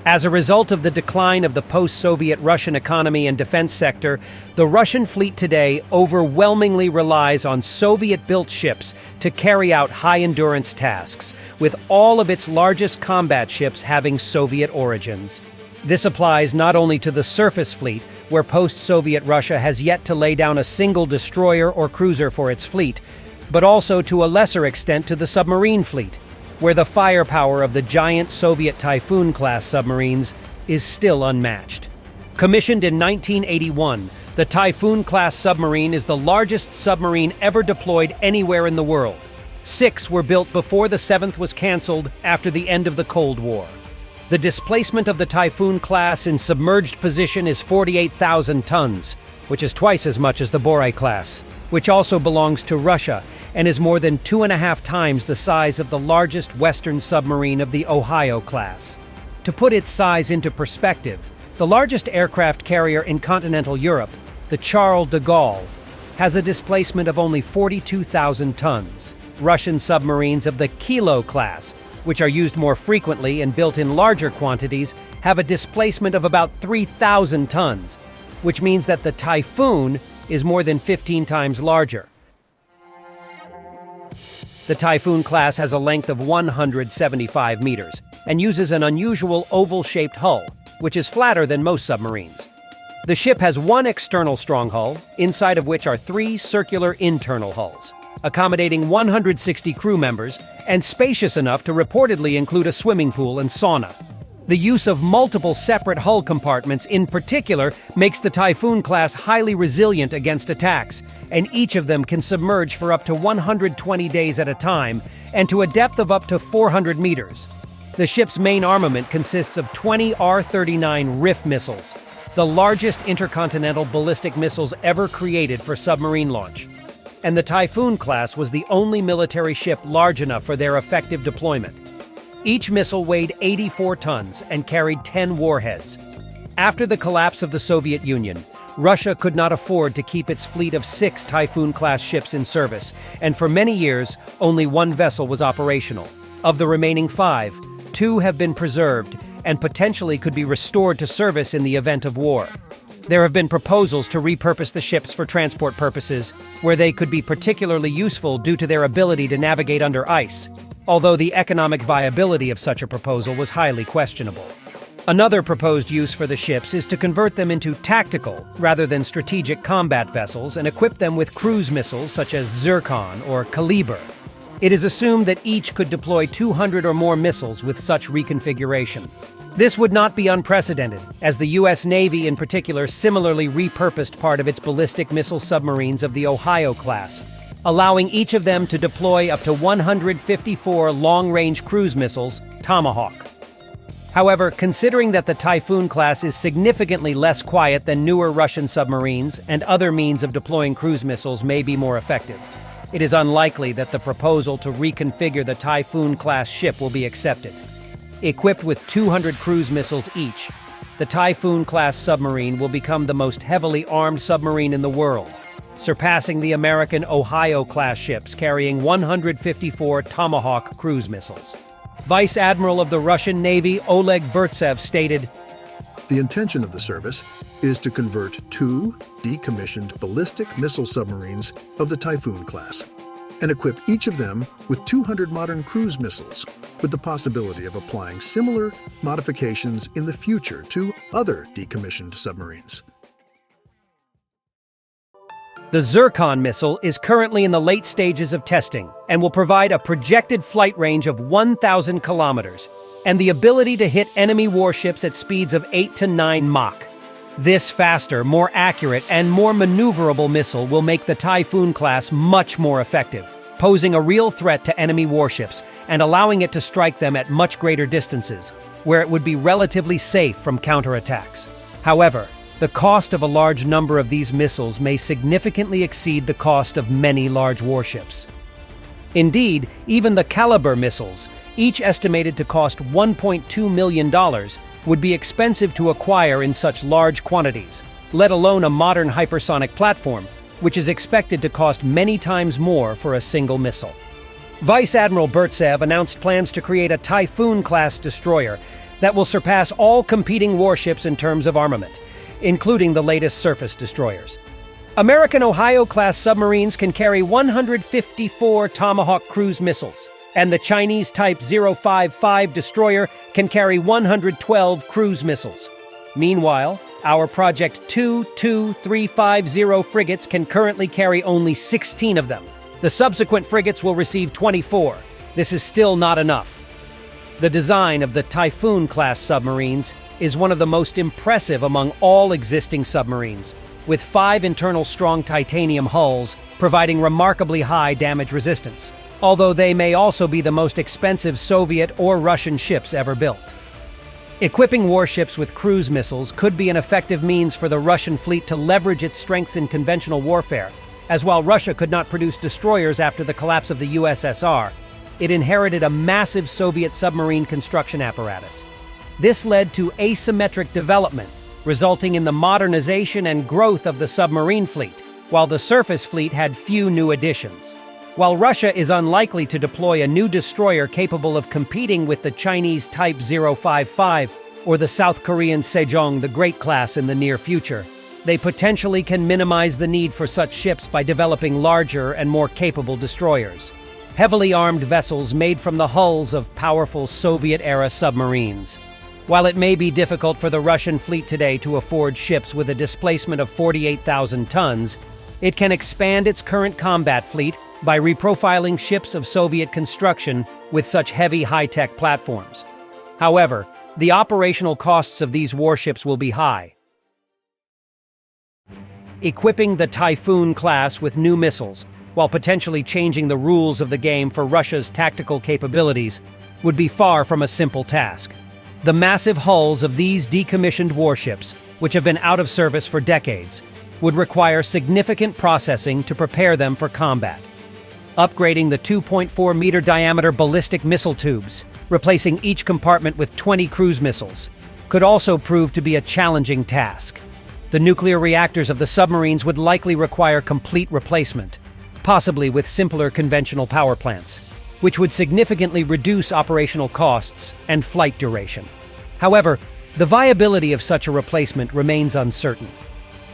As a result of the decline of the post-Soviet Russian economy and defense sector, the Russian fleet today overwhelmingly relies on Soviet-built ships to carry out high-endurance tasks, with all of its largest combat ships having Soviet origins. This applies not only to the surface fleet, where post-Soviet Russia has yet to lay down a single destroyer or cruiser for its fleet, but also to a lesser extent to the submarine fleet, where the firepower of the giant Soviet Typhoon-class submarines is still unmatched. Commissioned in 1981, the Typhoon-class submarine is the largest submarine ever deployed anywhere in the world. 6 were built before the 7th was canceled after the end of the Cold War. The displacement of the Typhoon-class in submerged position is 48,000 tons, which is twice as much as the Boray-class, which also belongs to Russia and is more than 2.5 times the size of the largest Western submarine of the Ohio-class. To put its size into perspective, the largest aircraft carrier in continental Europe, the Charles de Gaulle, has a displacement of only 42,000 tons. Russian submarines of the Kilo-class, which are used more frequently and built in larger quantities, have a displacement of about 3,000 tons, which means that the Typhoon is more than 15 times larger. The Typhoon class has a length of 175 meters and uses an unusual oval-shaped hull, which is flatter than most submarines. The ship has one external strong hull, inside of which are 3 circular internal hulls, accommodating 160 crew members and spacious enough to reportedly include a swimming pool and sauna. The use of multiple separate hull compartments in particular makes the Typhoon class highly resilient against attacks, and each of them can submerge for up to 120 days at a time and to a depth of up to 400 meters. The ship's main armament consists of 20 R-39 RIF missiles, the largest intercontinental ballistic missiles ever created for submarine launch. And the Typhoon class was the only military ship large enough for their effective deployment. Each missile weighed 84 tons and carried 10 warheads. After the collapse of the Soviet Union, Russia could not afford to keep its fleet of 6 Typhoon-class ships in service, and for many years, only 1 vessel was operational. Of the remaining 5, 2 have been preserved and potentially could be restored to service in the event of war. There have been proposals to repurpose the ships for transport purposes, where they could be particularly useful due to their ability to navigate under ice, although the economic viability of such a proposal was highly questionable. Another proposed use for the ships is to convert them into tactical rather than strategic combat vessels and equip them with cruise missiles such as ZIRCON or Kalibr. It is assumed that each could deploy 200 or more missiles with such reconfiguration. This would not be unprecedented, as the U.S. Navy in particular similarly repurposed part of its ballistic missile submarines of the Ohio class, allowing each of them to deploy up to 154 long-range cruise missiles, Tomahawk. However, considering that the Typhoon class is significantly less quiet than newer Russian submarines and other means of deploying cruise missiles may be more effective, it is unlikely that the proposal to reconfigure the Typhoon-class ship will be accepted. Equipped with 200 cruise missiles each, the Typhoon-class submarine will become the most heavily armed submarine in the world, surpassing the American Ohio-class ships carrying 154 Tomahawk cruise missiles. Vice Admiral of the Russian Navy Oleg Burtsev stated, "The intention of the service is to convert 2 decommissioned ballistic missile submarines of the Typhoon class and equip each of them with 200 modern cruise missiles, with the possibility of applying similar modifications in the future to other decommissioned submarines." The ZIRCON missile is currently in the late stages of testing and will provide a projected flight range of 1,000 kilometers and the ability to hit enemy warships at speeds of 8 to 9 Mach. This faster, more accurate, and more maneuverable missile will make the Typhoon class much more effective, posing a real threat to enemy warships and allowing it to strike them at much greater distances, where it would be relatively safe from counterattacks. However, the cost of a large number of these missiles may significantly exceed the cost of many large warships. Indeed, even the Kalibr missiles, each estimated to cost $1.2 million, would be expensive to acquire in such large quantities, let alone a modern hypersonic platform, which is expected to cost many times more for a single missile. Vice Admiral Burtsev announced plans to create a Typhoon-class destroyer that will surpass all competing warships in terms of armament, including the latest surface destroyers. American Ohio-class submarines can carry 154 Tomahawk cruise missiles, and the Chinese Type 055 destroyer can carry 112 cruise missiles. Meanwhile, our Project 22350 frigates can currently carry only 16 of them. The subsequent frigates will receive 24. This is still not enough. The design of the Typhoon-class submarines is one of the most impressive among all existing submarines, with 5 internal strong titanium hulls providing remarkably high damage resistance, although they may also be the most expensive Soviet or Russian ships ever built. Equipping warships with cruise missiles could be an effective means for the Russian fleet to leverage its strengths in conventional warfare, as while Russia could not produce destroyers after the collapse of the USSR, it inherited a massive Soviet submarine construction apparatus. This led to asymmetric development, resulting in the modernization and growth of the submarine fleet, while the surface fleet had few new additions. While Russia is unlikely to deploy a new destroyer capable of competing with the Chinese Type 055 or the South Korean SEJONG the Great class in the near future, they potentially can minimize the need for such ships by developing larger and more capable destroyers, heavily armed vessels made from the hulls of powerful Soviet-era submarines. While it may be difficult for the Russian fleet today to afford ships with a displacement of 48,000 tons, it can expand its current combat fleet by reprofiling ships of Soviet construction with such heavy high-tech platforms. However, the operational costs of these warships will be high. Equipping the Typhoon class with new missiles, while potentially changing the rules of the game for Russia's tactical capabilities, would be far from a simple task. The massive hulls of these decommissioned warships, which have been out of service for decades, would require significant processing to prepare them for combat. Upgrading the 2.4-meter diameter ballistic missile tubes, replacing each compartment with 20 cruise missiles, could also prove to be a challenging task. The nuclear reactors of the submarines would likely require complete replacement, possibly with simpler conventional power plants, which would significantly reduce operational costs and flight duration. However, the viability of such a replacement remains uncertain.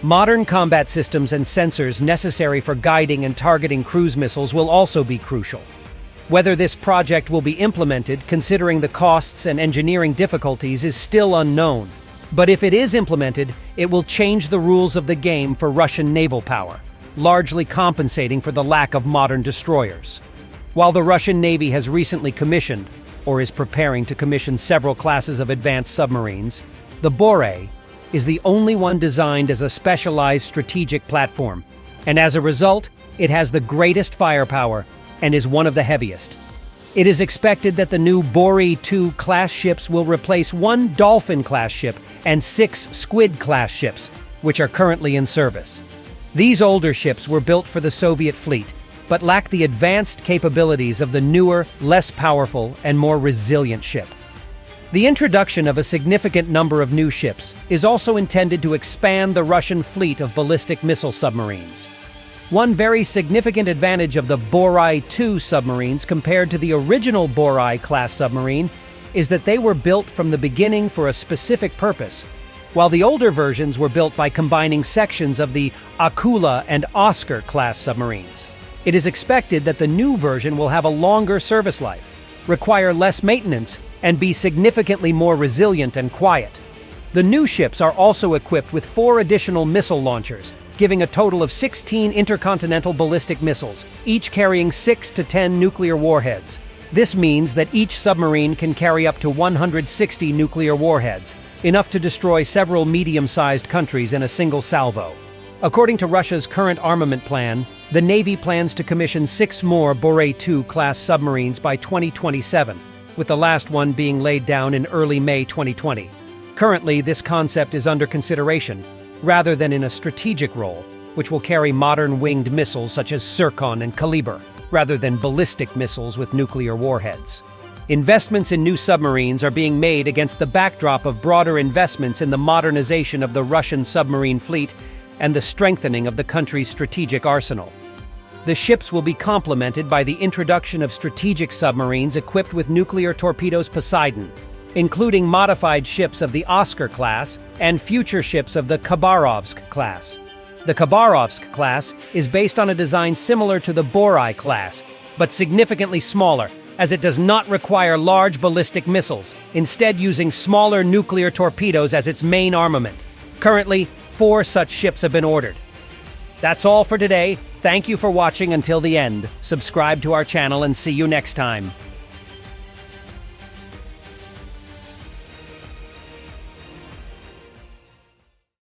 Modern combat systems and sensors necessary for guiding and targeting cruise missiles will also be crucial. Whether this project will be implemented, considering the costs and engineering difficulties, is still unknown. But if it is implemented, it will change the rules of the game for Russian naval power, largely compensating for the lack of modern destroyers. While the Russian Navy has recently commissioned, or is preparing to commission, several classes of advanced submarines, the Bore is the only one designed as a specialized strategic platform, and as a result, it has the greatest firepower and is one of the heaviest. It is expected that the new Bore II class ships will replace 1 Dolphin-class ship and 6 Squid-class ships, which are currently in service. These older ships were built for the Soviet fleet, but lack the advanced capabilities of the newer, less powerful, and more resilient ship. The introduction of a significant number of new ships is also intended to expand the Russian fleet of ballistic missile submarines. One very significant advantage of the Bore II submarines compared to the original Bore-class submarine is that they were built from the beginning for a specific purpose, while the older versions were built by combining sections of the Akula and Oscar-class submarines. It is expected that the new version will have a longer service life, require less maintenance, and be significantly more resilient and quiet. The new ships are also equipped with 4 additional missile launchers, giving a total of 16 intercontinental ballistic missiles, each carrying 6 to 10 nuclear warheads. This means that each submarine can carry up to 160 nuclear warheads, enough to destroy several medium-sized countries in a single salvo. According to Russia's current armament plan, the Navy plans to commission 6 more Bore II-class submarines by 2027, with the last one being laid down in early May 2020. Currently, this concept is under consideration, rather than in a strategic role, which will carry modern winged missiles such as ZIRCON and Kalibr, rather than ballistic missiles with nuclear warheads. Investments in new submarines are being made against the backdrop of broader investments in the modernization of the Russian submarine fleet and the strengthening of the country's strategic arsenal. The ships will be complemented by the introduction of strategic submarines equipped with nuclear torpedoes Poseidon, including modified ships of the Oscar class and future ships of the Khabarovsk class. The Khabarovsk class is based on a design similar to the Borai class, but significantly smaller, as it does not require large ballistic missiles, instead using smaller nuclear torpedoes as its main armament. Currently, 4 such ships have been ordered. That's all for today. Thank you for watching until the end. Subscribe to our channel and see you next time.